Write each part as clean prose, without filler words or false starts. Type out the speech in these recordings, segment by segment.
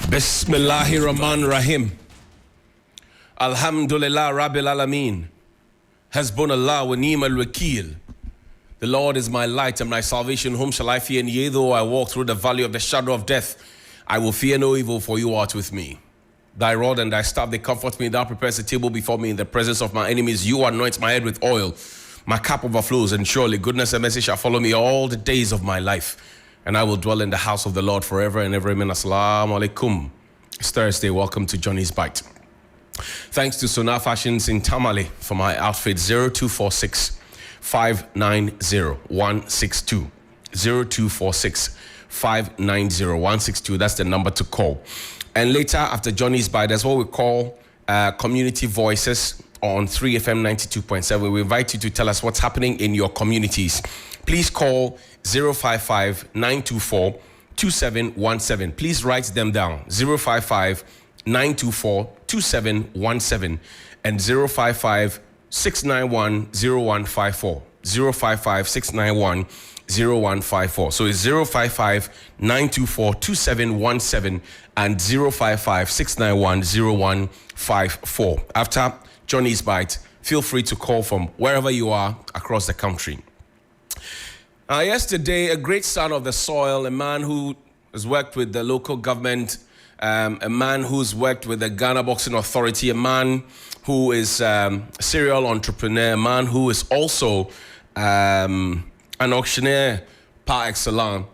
Bismillahirrahmanirrahim. Alhamdulillah Rabbil Alameen. Hasbunallah wa ni'mal wakeel. The Lord is my light and my salvation. Whom shall I fear? And yea, though I walk through the valley of the shadow of death, I will fear no evil, for you art with me. Thy rod and thy staff, they comfort me. Thou preparest a table before me in the presence of my enemies. You anoint my head with oil. My cup overflows, and surely goodness and mercy shall follow me all the days of my life. And I will dwell in the house of the Lord forever and ever. Amen. Assalamu alaikum. It's Thursday. Welcome to Johnny's Bite. Thanks to Sonar Fashions in Tamale for my outfit. 0246 590 162. 0246 590 162. That's the number to call. And later, after Johnny's Bite, that's what we call community voices on 3FM 92.7. We invite you to tell us what's happening in your communities. Please call 055-924-2717. Please write them down. 055-924-2717 and 055-691-0154. 055-691-0154. So it's 055-924-2717 and 055-691-0154. After Johnny's Bite, feel free to call from wherever you are across the country. Yesterday, a great son of the soil, a man who has worked with the local government, a man who's worked with the Ghana Boxing Authority, a man who is a serial entrepreneur, a man who is also an auctioneer par excellence,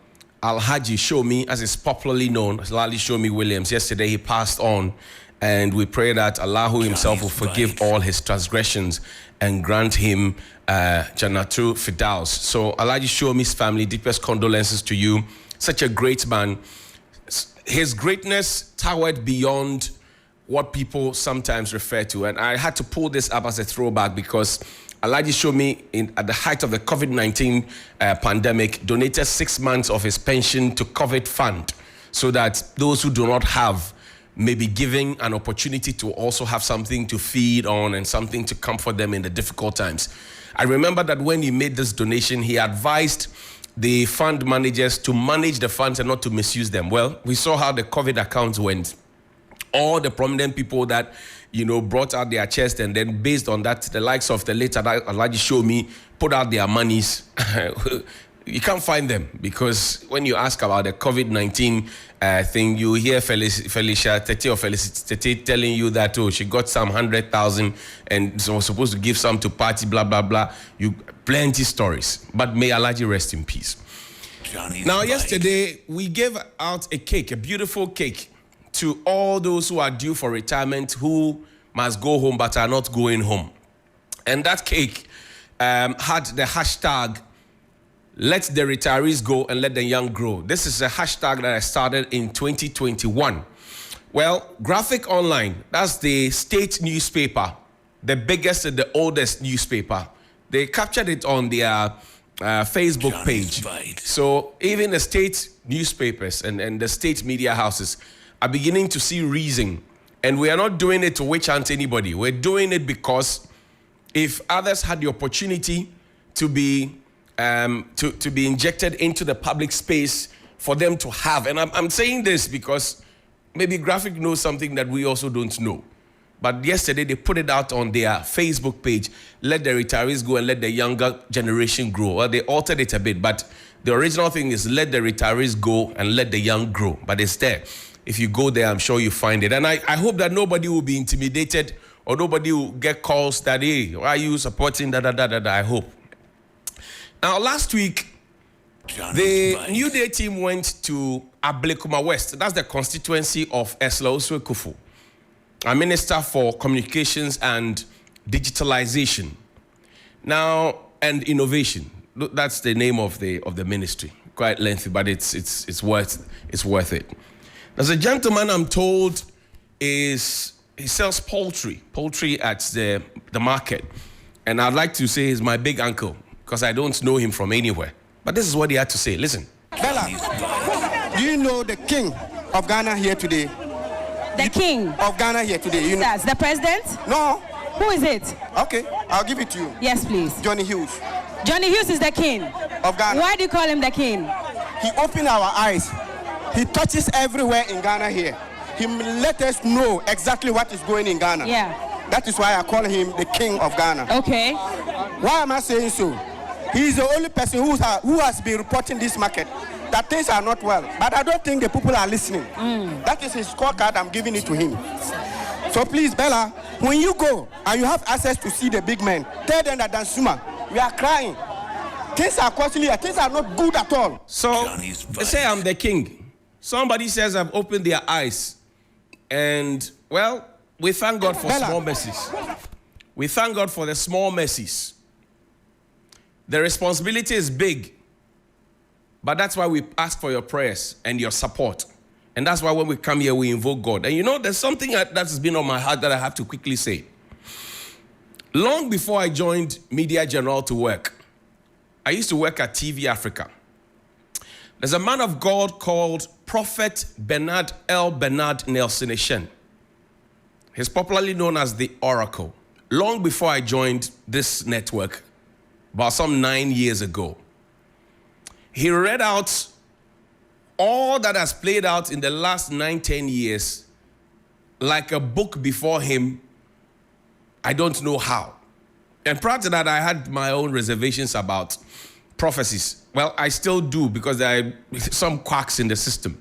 Alhaji Shomi, as is popularly known, Lali Shomi Williams. Yesterday, he passed on, and we pray that Allah himself will forgive all his transgressions and grant him Jannatul Firdaus. So Alhaji Shomi's family, deepest condolences to you. Such a great man. His greatness towered beyond what people sometimes refer to. And I had to pull this up as a throwback because Alhaji Shomi, at the height of the COVID-19 pandemic, donated 6 months of his pension to COVID fund so that those who do not have may be given an opportunity to also have something to feed on and something to comfort them in the difficult times. I remember that when he made this donation, he advised the fund managers to manage the funds and not to misuse them. Well, we saw how the COVID accounts went. All the prominent people that, brought out their chest, and then based on that, the likes of the late Alhaji Shomi put out their monies. You can't find them because when you ask about the COVID-19 thing, you hear Felicia Tete telling you that, she got some 100,000 and so was supposed to give some to party, blah, blah, blah. Plenty stories. But may Alhaji rest in peace. Yesterday, we gave out a cake, a beautiful cake, to all those who are due for retirement, who must go home but are not going home. And that cake had the hashtag, "Let the retirees go and let the young grow." This is a hashtag that I started in 2021. Well, Graphic Online, that's the state newspaper, the biggest and the oldest newspaper. They captured it on their Facebook page. So even the state newspapers and the state media houses are beginning to see reason. And we are not doing it to witch hunt anybody. We're doing it because if others had the opportunity to be injected into the public space for them to have. And I'm saying this because maybe Graphic knows something that we also don't know. But yesterday they put it out on their Facebook page, "Let the retirees go and let the younger generation grow." Well, they altered it a bit, but the original thing is "Let the retirees go and let the young grow." But it's there. If you go there, I'm sure you find it. And I hope that nobody will be intimidated or nobody will get calls that, "Hey, why are you supporting da-da-da-da-da?" I hope. Now, last week, the New Day team went to Ablekuma West. That's the constituency of Esla Oswe Kufu, a minister for communications and digitalization. Now, and innovation. That's the name of the ministry. Quite lengthy, but it's worth it. There's a gentleman I'm told he sells poultry at the market, and I'd like to say he's my big uncle, because I don't know him from anywhere. But this is what he had to say. Listen. Bella, do you know the king of Ghana here today? The king of Ghana here today. You know? That's the president? No. Who is it? Okay, I'll give it to you. Yes, please. Johnnie Hughes. Johnnie Hughes is the king of Ghana. Why do you call him the king? He opened our eyes. He touches everywhere in Ghana here. he let us know exactly what is going in Ghana. Yeah. That is why I call him the king of Ghana. Okay. Why am I saying so? He is the only person who has been reporting this market that things are not well. But I don't think the people are listening. That is his scorecard. I'm giving it to him. So please, Bella, when you go and you have access to see the big men, tell them that Dansuma, we are crying. Things are costly. Things are not good at all. So they say I'm the king. Somebody says I've opened their eyes. And, well, we thank God for Bella. small mercies. We thank God for the small mercies. The responsibility is big. But that's why we ask for your prayers and your support. And that's why when we come here, we invoke God. And you know, there's something that has been on my heart that I have to quickly say. Long before I joined Media General to work, I used to work at TV Africa. There's a man of God called Prophet Bernard Nelson Eshen. He's popularly known as the Oracle. Long before I joined this network, about some 9 years ago, he read out all that has played out in the last 9-10 years like a book before him. I don't know how. And prior to that, I had my own reservations about prophecies. Well, I still do because there are some quacks in the system.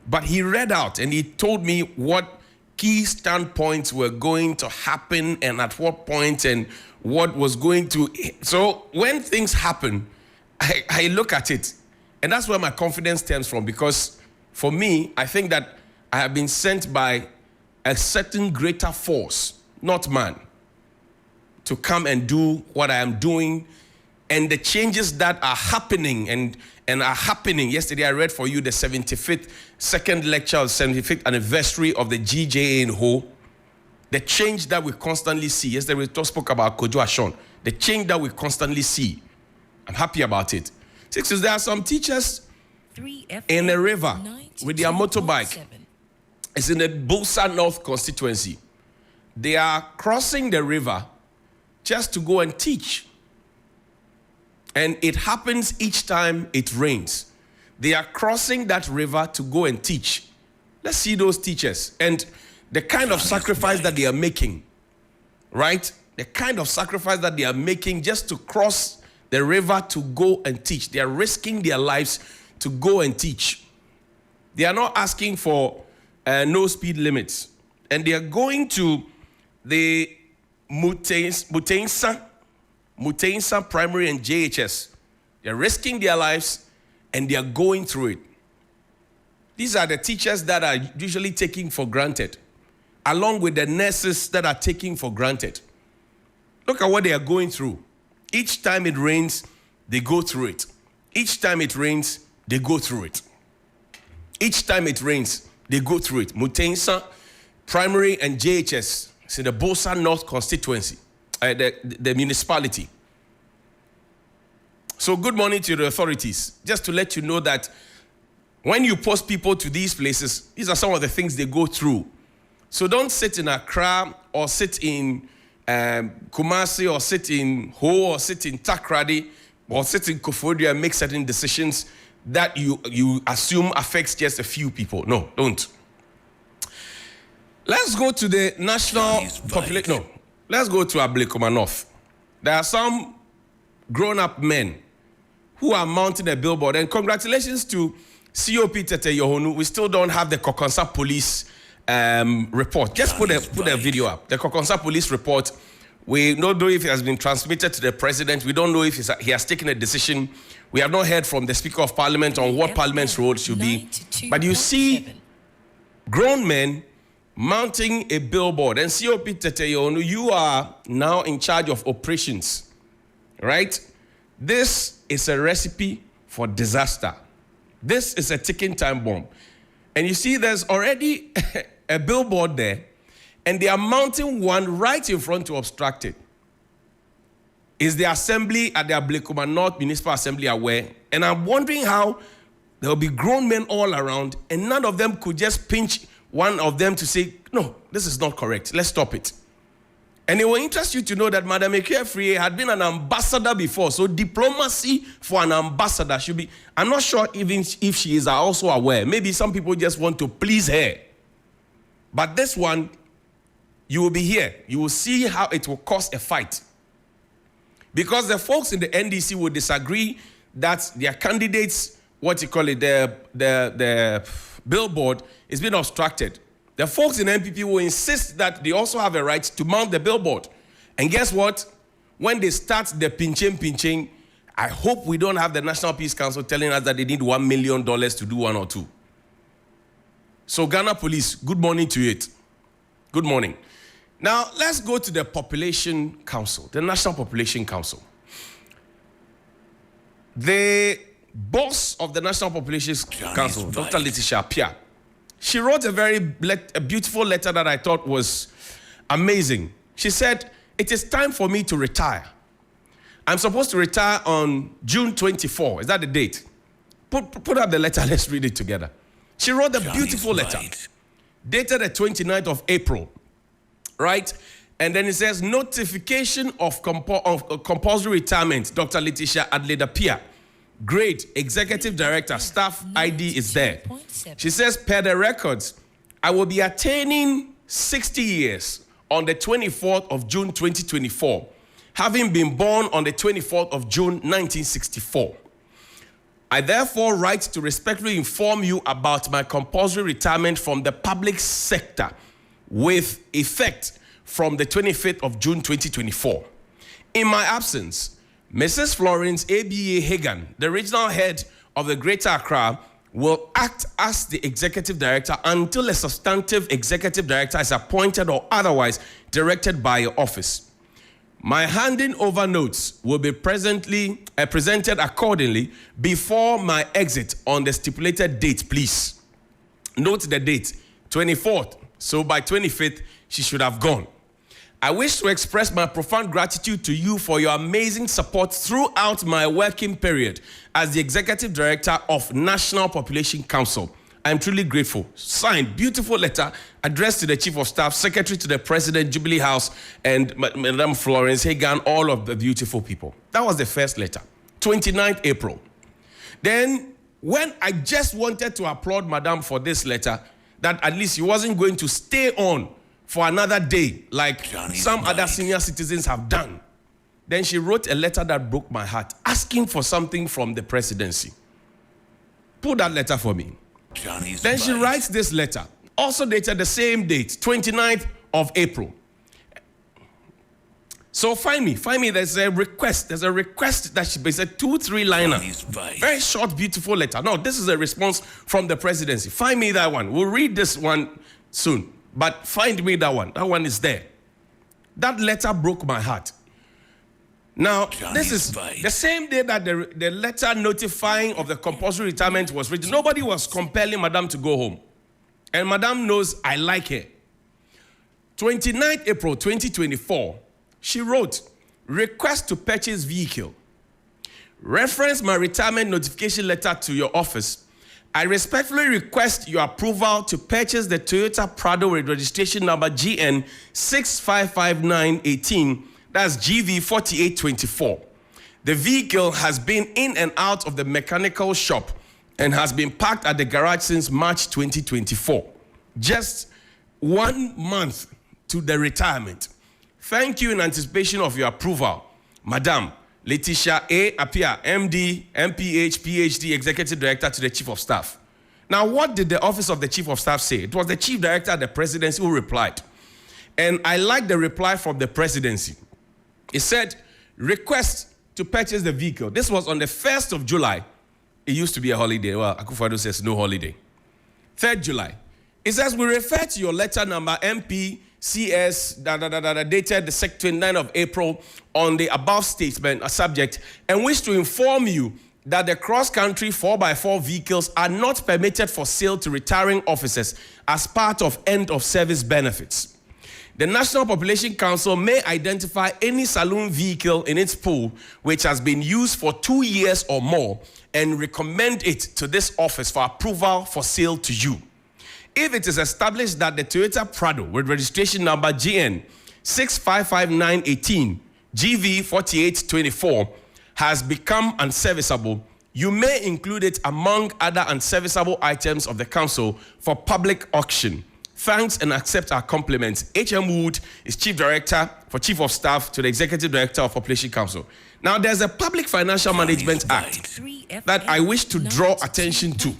But he read out and he told me what key standpoints were going to happen and at what point and what was going to. So when things happen, I look at it, and that's where my confidence stems from, because for me, I think that I have been sent by a certain greater force, not man, to come and do what I am doing, and the changes that are happening and are happening. Yesterday, I read for you the 75th second lecture, 75th anniversary of the GJA in Ho. The change that we constantly see. Yesterday, we spoke about Kojo Ashon. The change that we constantly see. I'm happy about it. Six is there are some teachers in a river with their motorbike. It's in the Bulsa North constituency. They are crossing the river just to go and teach. And it happens each time it rains. They are crossing that river to go and teach. Let's see those teachers and the kind of sacrifice that they are making, right? The kind of sacrifice that they are making just to cross the river to go and teach. They are risking their lives to go and teach. They are not asking for no speed limits. And they are going to the Muteinsa Primary and JHS. They are risking their lives and they are going through it. These are the teachers that are usually taken for granted, along with the nurses that are taken for granted. Look at what they are going through. Each time it rains, they go through it. Each time it rains, they go through it. Each time it rains, they go through it. Muteinsa Primary and JHS. It's in the Bulsa North constituency, the municipality. So good morning to the authorities. Just to let you know that when you post people to these places, these are some of the things they go through. So don't sit in Accra or sit in Kumasi or sit in Ho or sit in Takrady or sit in Koforidua and make certain decisions that you assume affects just a few people. No, don't. Let's go to the national population. No, let's go to Ablekuma North. There are some grown-up men who are mounting a billboard. And congratulations to COP Tete Yohonu. We still don't have the Kokonsa police report. Just put a video up. The Kokonsa police report. We don't know if it has been transmitted to the president. We don't know if he has taken a decision. We have not heard from the Speaker of Parliament on what Parliament's role should be. But you see grown men mounting a billboard. And COP Tete Yohonu, you are now in charge of operations, right? This is a recipe for disaster. This is a ticking time bomb. And you see there's already a billboard there, and they are mounting one right in front to obstruct it. Is the assembly at the Ablekuma North Municipal Assembly aware? And I'm wondering how there will be grown men all around, and none of them could just pinch one of them to say, no, this is not correct. Let's stop it. And it will interest you to know that Madam Acheampong had been an ambassador before. So diplomacy for an ambassador should be, I'm not sure even if she is also aware. Maybe some people just want to please her. But this one, you will be here. You will see how it will cause a fight. Because the folks in the NDC will disagree that their candidates, the billboard is being obstructed. The folks in NPP will insist that they also have a right to mount the billboard. And guess what? When they start the pinching, I hope we don't have the National Peace Council telling us that they need $1 million to do one or two. So Ghana Police, good morning to it. Good morning. Now, let's go to the Population Council, the National Population Council. The boss of the National Population Council, Dr. Letia Acheampong, she wrote a beautiful letter that I thought was amazing. She said, "It is time for me to retire. I'm supposed to retire on June 24. Is that the date? Put up the letter. Let's read it together." She wrote a beautiful letter, dated the 29th of April, right? And then it says, notification of compulsory retirement, Dr. Letia Acheampong. Grade, Executive Director, staff ID is there. She says, per the records, I will be attaining 60 years on the 24th of June 2024, having been born on the 24th of June 1964. I therefore write to respectfully inform you about my compulsory retirement from the public sector with effect from the 25th of June 2024. In my absence, Mrs. Florence A.B.A. Hagan, the regional head of the Greater Accra, will act as the executive director until a substantive executive director is appointed or otherwise directed by your office. My handing over notes will be presented accordingly before my exit on the stipulated date, please. Note the date, 24th. So by 25th, she should have gone. I wish to express my profound gratitude to you for your amazing support throughout my working period as the Executive Director of National Population Council. I am truly grateful. Signed, beautiful letter addressed to the Chief of Staff, Secretary to the President, Jubilee House, and Madam Florence Hagan, all of the beautiful people. That was the first letter, 29th April. Then, when I just wanted to applaud Madam for this letter, that at least she wasn't going to stay on for another day, like some other senior citizens have done. Then she wrote a letter that broke my heart, asking for something from the presidency. Pull that letter for me. Then she writes this letter, also dated the same date, 29th of April. So find me, there's a request that she based a 2-3 liner. Very short, beautiful letter. No, this is a response from the presidency. Find me that one. We'll read this one soon. But find me that one. That one is there. That letter broke my heart. Now, this is the same day that the letter notifying of the compulsory retirement was written. Nobody was compelling Madam to go home. And Madam knows I like her. 29th April 2024, she wrote, request to purchase vehicle. Reference my retirement notification letter to your office. I respectfully request your approval to purchase the Toyota Prado with registration number GN 655918, that's GV4824. The vehicle has been in and out of the mechanical shop and has been parked at the garage since March 2024. Just 1 month to the retirement. Thank you in anticipation of your approval, Madam Letia Acheampong, MD, MPH, PhD, Executive Director to the Chief of Staff. Now, what did the Office of the Chief of Staff say? It was the Chief Director of the Presidency who replied. And I like the reply from the Presidency. It said, request to purchase the vehicle. This was on the 1st of July. It used to be a holiday. Well, Akufo-Addo says no holiday. 3rd July. It says, we refer to your letter number MPCS, dated the 29th of April on the above statement, a subject, and wish to inform you that the cross-country 4x4 vehicles are not permitted for sale to retiring officers as part of end-of-service benefits. The National Population Council may identify any saloon vehicle in its pool which has been used for 2 years or more and recommend it to this office for approval for sale to you. If it is established that the Toyota Prado with registration number GN 655918 GV4824 has become unserviceable, you may include it among other unserviceable items of the council for public auction. thanks and accepts our compliments. H.M. Wood is Chief Director for Chief of Staff to the Executive Director of Population Council. Now, there's a Public Financial Management Act that I wish to draw attention to.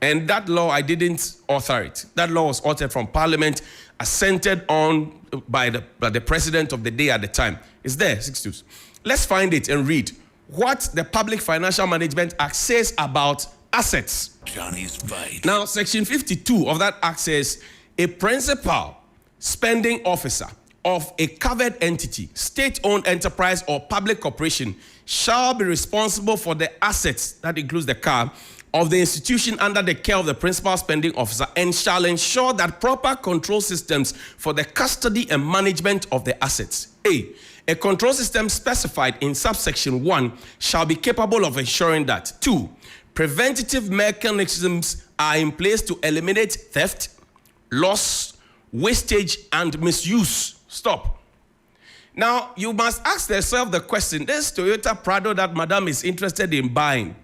And that law, I didn't author it. That law was authored from Parliament, assented on by the President of the day at the time. It's there, 6.2. Let's find it and read what the Public Financial Management Act says about assets. Johnny's bite. Now, Section 52 of that Act says, a principal spending officer of a covered entity, state-owned enterprise or public corporation shall be responsible for the assets, that includes the car, of the institution under the care of the principal spending officer, and shall ensure that proper control systems for the custody and management of the assets. A control system specified in subsection 1 shall be capable of ensuring that 2. Preventative mechanisms are in place to eliminate theft, loss, wastage, and misuse. Stop. Now, you must ask yourself the question, this Toyota Prado that Madam is interested in buying,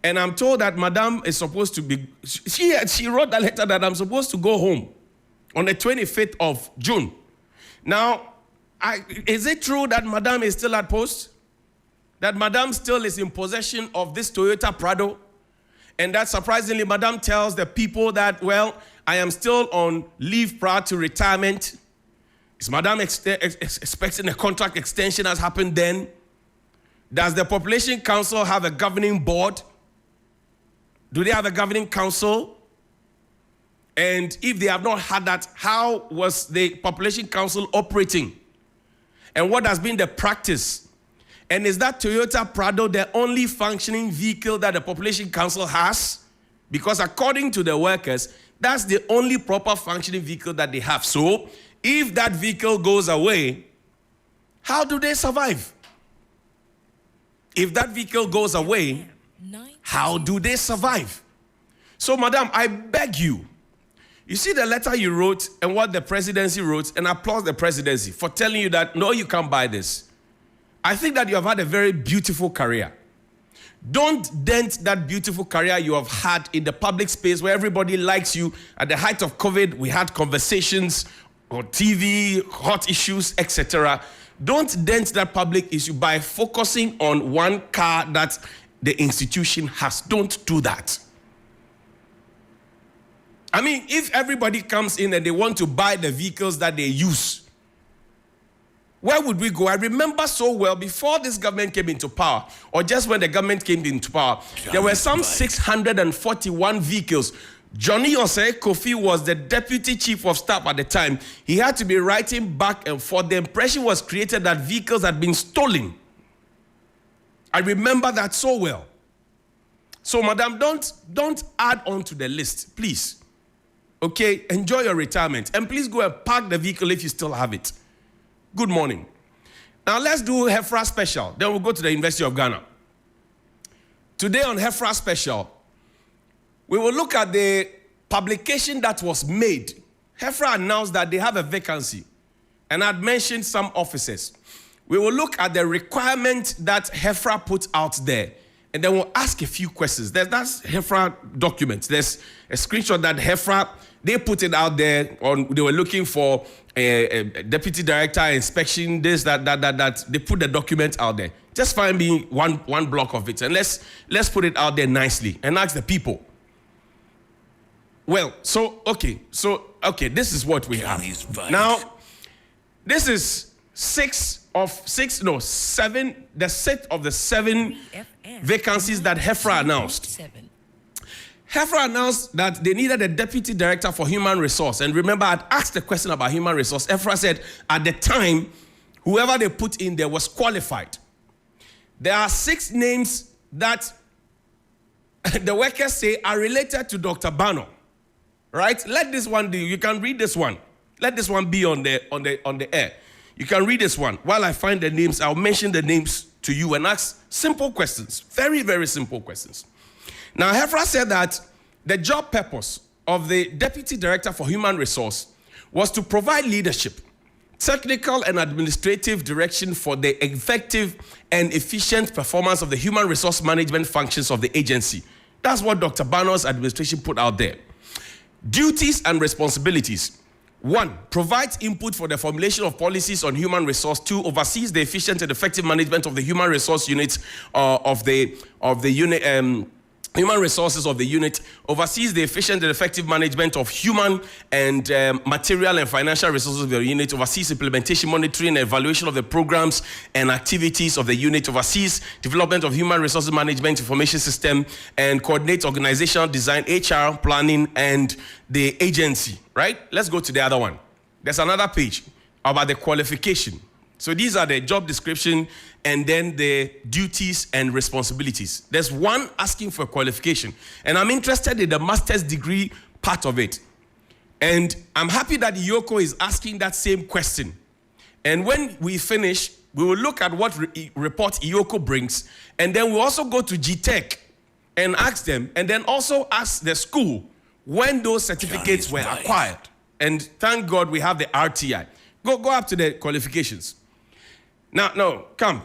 and I'm told that Madam is supposed to be, she wrote a letter that I'm supposed to go home on the 25th of June. Now, is it true that Madam is still at post? That Madam still is in possession of this Toyota Prado? And that surprisingly, Madam tells the people that, well, I am still on leave prior to retirement. Is Madam expecting a contract extension has happened then? Does the Population Council have a governing board? Do they have a governing council? And if they have not had that, how was the Population Council operating? And what has been the practice? And is that Toyota Prado the only functioning vehicle that the Population Council has? Because according to the workers, that's the only proper functioning vehicle that they have. So if that vehicle goes away, how do they survive? If that vehicle goes away, how do they survive? So, Madam, I beg you, you see the letter you wrote and what the presidency wrote, and I applaud the presidency for telling you that, no, you can't buy this. I think that you have had a very beautiful career. Don't dent that beautiful career you have had in the public space where everybody likes you. At the height of COVID, we had conversations on TV, hot issues, etc. Don't dent that public issue by focusing on one car that the institution has. Don't do that. I mean, if everybody comes in and they want to buy the vehicles that they use, where would we go? I remember so well before this government came into power, or just when the government came into power, there were some 641 vehicles. Johnnie Kofi was the deputy chief of staff at the time. He had to be writing back and forth. The impression was created that vehicles had been stolen. I remember that so well. So, Madam, don't add on to the list, please. Okay, enjoy your retirement. And please go and park the vehicle if you still have it. Good morning. Now, let's do Hefra Special. Then we'll go to the University of Ghana. Today on Hefra Special, we will look at the publication that was made. Hefra announced that they have a vacancy. And I'd mentioned some offices. We will look at the requirement that Hefra put out there, and then we'll ask a few questions. That's Hefra documents. There's a screenshot that Hefra, they put it out there. They were looking for a deputy director, inspection, this, that. They put the document out there. Just find me one block of it, and let's put it out there nicely and ask the people. Well, okay, this is what we have. Now, this is seven, the set of the 7 vacancies that Hefra announced. Hefra announced that they needed a deputy director for human resource. And remember, I'd asked the question about human resource. Hefra said at the time, whoever they put in there was qualified. There are 6 names that the workers say are related to Dr. Bano. Right? Let this one do. You can read this one. Let this one be on the air. You can read this one. While I find the names, I'll mention the names to you and ask simple questions. Very, very simple questions. Now, Hefra said that the job purpose of the Deputy Director for Human Resource was to provide leadership, technical and administrative direction for the effective and efficient performance of the human resource management functions of the agency. That's what Dr. Bano's administration put out there. Duties and responsibilities. 1, provides input for the formulation of policies on human resource. 2, oversees the efficient and effective management of the human resource units of the unit. Human resources of the unit, oversees the efficient and effective management of human and material and financial resources of the unit, oversees implementation, monitoring, and evaluation of the programs and activities of the unit, oversees development of human resources management information system, and coordinates organizational design, HR, planning, and the agency, right? Let's go to the other one. There's another page about the qualification. So these are the job description and then the duties and responsibilities. There's one asking for qualification, and I'm interested in the master's degree part of it. And I'm happy that Iyoko is asking that same question. And when we finish, we will look at what report Iyoko brings, and then we'll also go to GTech and ask them, and then also ask the school when those certificates were acquired. And thank God we have the RTI. Go up to the qualifications. Now, no, come.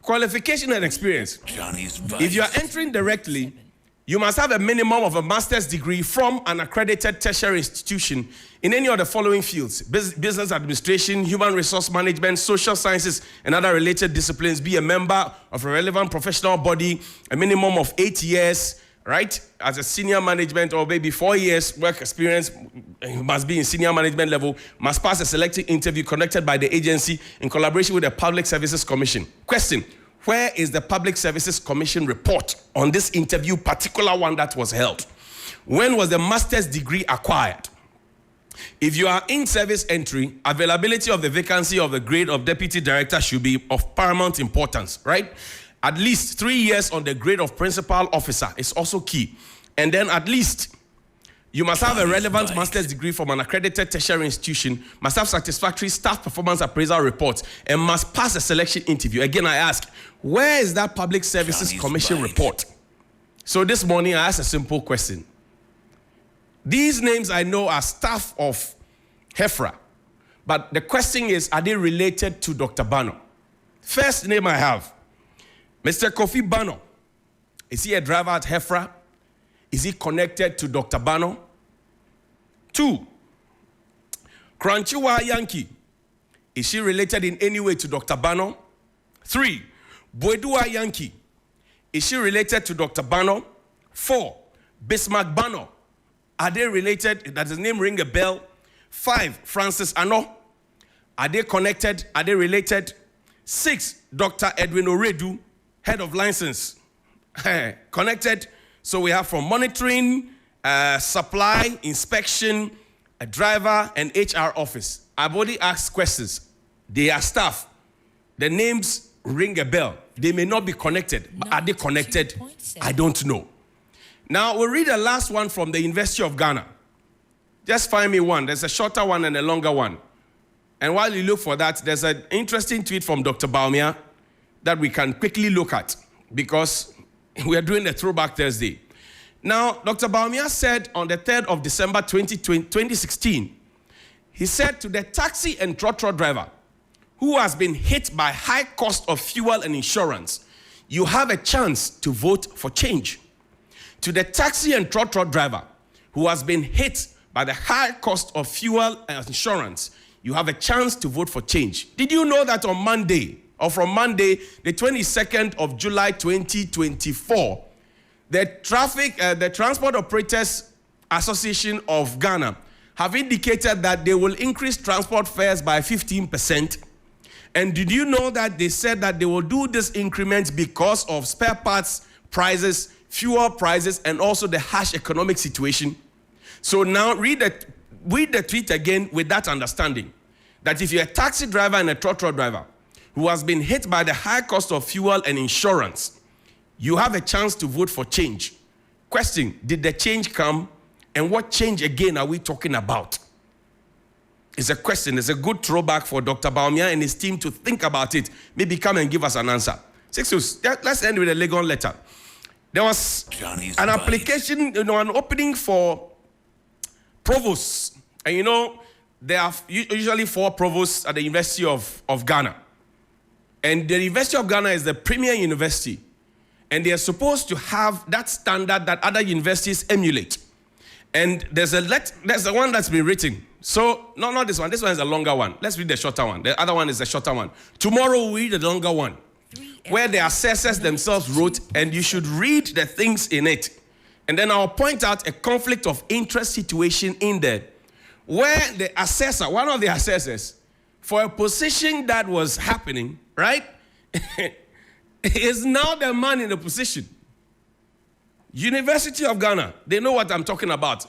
Qualification and experience. If you are entering directly, you must have a minimum of a master's degree from an accredited tertiary institution in any of the following fields: business administration, human resource management, social sciences, and other related disciplines. Be a member of a relevant professional body, a minimum of 8 years, right, as a senior management, or maybe 4 years work experience. You must be in senior management level, must pass a selected interview conducted by the agency in collaboration with the Public Services Commission. Question: where is the Public Services Commission report on this interview, particular one that was held? When was the master's degree acquired? If you are in service entry, availability of the vacancy of the grade of deputy director should be of paramount importance, right? At least 3 years on the grade of principal officer is also key. And then at least you must have a relevant master's degree from an accredited tertiary institution, must have satisfactory staff performance appraisal reports, and must pass a selection interview. Again, I ask, where is that Public Services Commission report? So this morning I asked a simple question. These names I know are staff of Hefra, but the question is, are they related to Dr. Bano? First name I have, Mr. Kofi Bano. Is he a driver at Hefra? Is he connected to Dr. Bano? 2, Kranchiwa Yankee. Is she related in any way to Dr. Bano? 3, Boedua Yankee. Is she related to Dr. Bano? 4, Bismarck Bano. Are they related? Does his name ring a bell? 5, Francis Ano. Are they connected? Are they related? 6, Dr. Edwin Oredu, head of license. Connected. So we have from monitoring, supply, inspection, a driver, and HR office. I've already asked questions. They are staff. The names ring a bell. They may not be connected, but are they connected? I don't know. Now we'll read the last one from the University of Ghana. Just find me one. There's a shorter one and a longer one. And while you look for that, there's an interesting tweet from Dr. Baumia that we can quickly look at, because we are doing a Throwback Thursday. Now, Dr. Baumia said on the 3rd of December 2016, he said to the taxi and trotro driver who has been hit by high cost of fuel and insurance, you have a chance to vote for change. To the taxi and trotro driver who has been hit by the high cost of fuel and insurance, you have a chance to vote for change. Did you know that on Monday, or from Monday, the 22nd of July 2024, the Transport Operators Association of Ghana have indicated that they will increase transport fares by 15%. And did you know that they said that they will do this increment because of spare parts prices, fuel prices, and also the harsh economic situation? So now read the tweet again with that understanding, that if you're a taxi driver and a trotro driver who has been hit by the high cost of fuel and insurance, you have a chance to vote for change. Question: did the change come? And what change again are we talking about? It's a question. It's a good throwback for Dr. Baumia and his team to think about it. Maybe come and give us an answer. Let's end with a Legon letter. There was an application, an opening for provosts. And there are usually 4 provosts at the University of Ghana. And the University of Ghana is the premier university. And they are supposed to have that standard that other universities emulate. And there's the one that's been written. So, no, not this one. This one is a longer one. Let's read the shorter one. The other one is the shorter one. Tomorrow we'll read the longer one, where the assessors themselves wrote, and you should read the things in it. And then I'll point out a conflict of interest situation in there, where the assessor, one of the assessors, for a position that was happening, right, is now the man in the position. University of Ghana, they know what I'm talking about.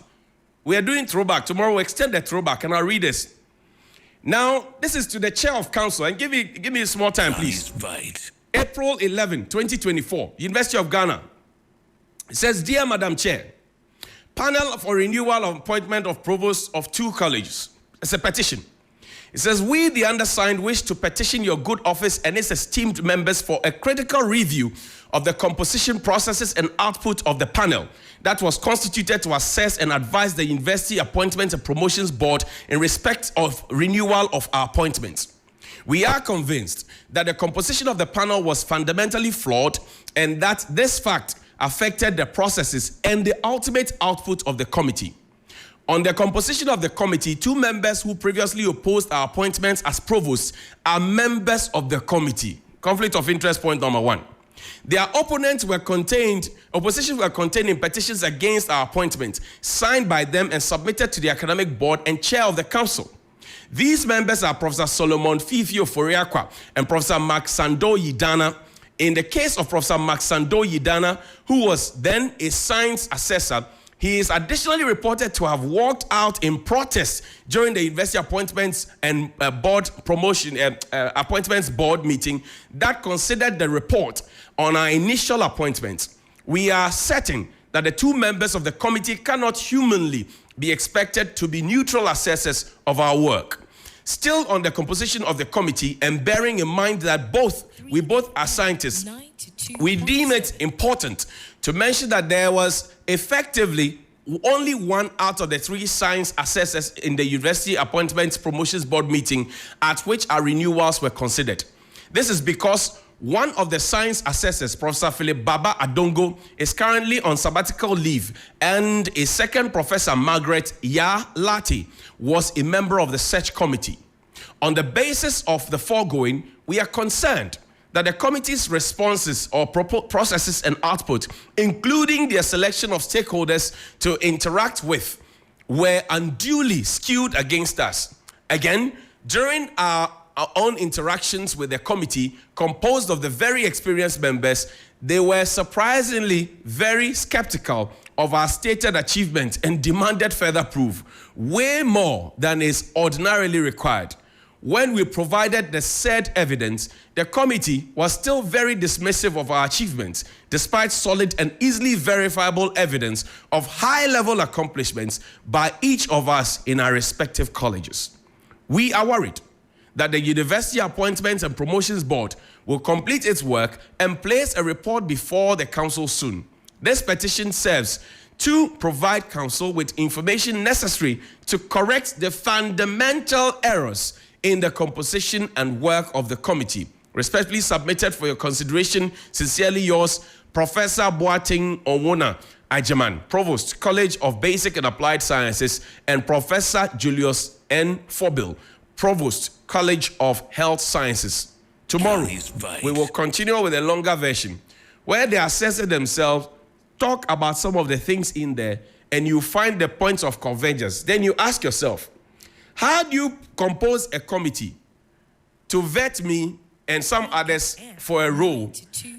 We are doing throwback. Tomorrow we'll extend the throwback, and I'll read this. Now, this is to the chair of council, and give me a small time, please. April 11, 2024, University of Ghana. It says, Dear Madam Chair, panel for renewal of appointment of provost of 2 colleges. It's a petition. It says, we, the undersigned, wish to petition your good office and its esteemed members for a critical review of the composition processes and output of the panel that was constituted to assess and advise the University Appointments and Promotions Board in respect of renewal of our appointments. We are convinced that the composition of the panel was fundamentally flawed and that this fact affected the processes and the ultimate output of the committee. On the composition of the committee, 2 members who previously opposed our appointments as provosts are members of the committee. Conflict of interest point number 1. Their oppositions were contained in petitions against our appointment, signed by them and submitted to the academic board and chair of the council. These members are Professor Solomon Fifi Oforiakwa and Professor Mark Sando Yidana. In the case of Professor Mark Sando Yidana, who was then a science assessor, he is additionally reported to have walked out in protest during the University Appointments and Appointments Board meeting that considered the report on our initial appointments. We are certain that the 2 members of the committee cannot humanly be expected to be neutral assessors of our work. Still on the composition of the committee, and bearing in mind that we both are scientists, we deem it important to mention that there was effectively only 1 out of the 3 science assessors in the University Appointments Promotions Board meeting at which our renewals were considered. This is because one of the science assessors, Professor Philip Baba Adongo, is currently on sabbatical leave, and a second Professor Margaret Ya Lati was a member of the search committee. On the basis of the foregoing, we are concerned that the committee's responses or processes and output, including their selection of stakeholders to interact with, were unduly skewed against us. Again, during our own interactions with the committee, composed of the very experienced members, they were surprisingly very skeptical of our stated achievements and demanded further proof, way more than is ordinarily required. When we provided the said evidence, the committee was still very dismissive of our achievements, despite solid and easily verifiable evidence of high-level accomplishments by each of us in our respective colleges. We are worried that the University Appointments and Promotions Board will complete its work and place a report before the council soon. This petition serves to provide council with information necessary to correct the fundamental errors in the composition and work of the committee. Respectfully submitted for your consideration, sincerely yours, Professor Boateng Onwona Ajaman, Provost, College of Basic and Applied Sciences, and Professor Julius N. Fobil, Provost, College of Health Sciences. Tomorrow, we will continue with a longer version where the assessors themselves talk about some of the things in there and you find the points of convergence. Then you ask yourself, how do you compose a committee to vet me and some others for a role,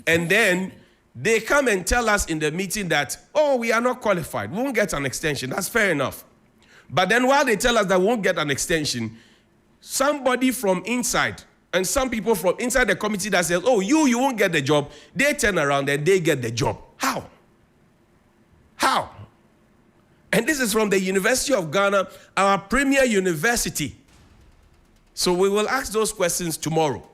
and then they come and tell us in the meeting that, oh, we are not qualified, we won't get an extension? That's fair enough. But then while they tell us that we won't get an extension, somebody from inside and some people from inside the committee that says, oh, you won't get the job, they turn around and they get the job. How? How? And this is from the University of Ghana, our premier university. So we will ask those questions tomorrow.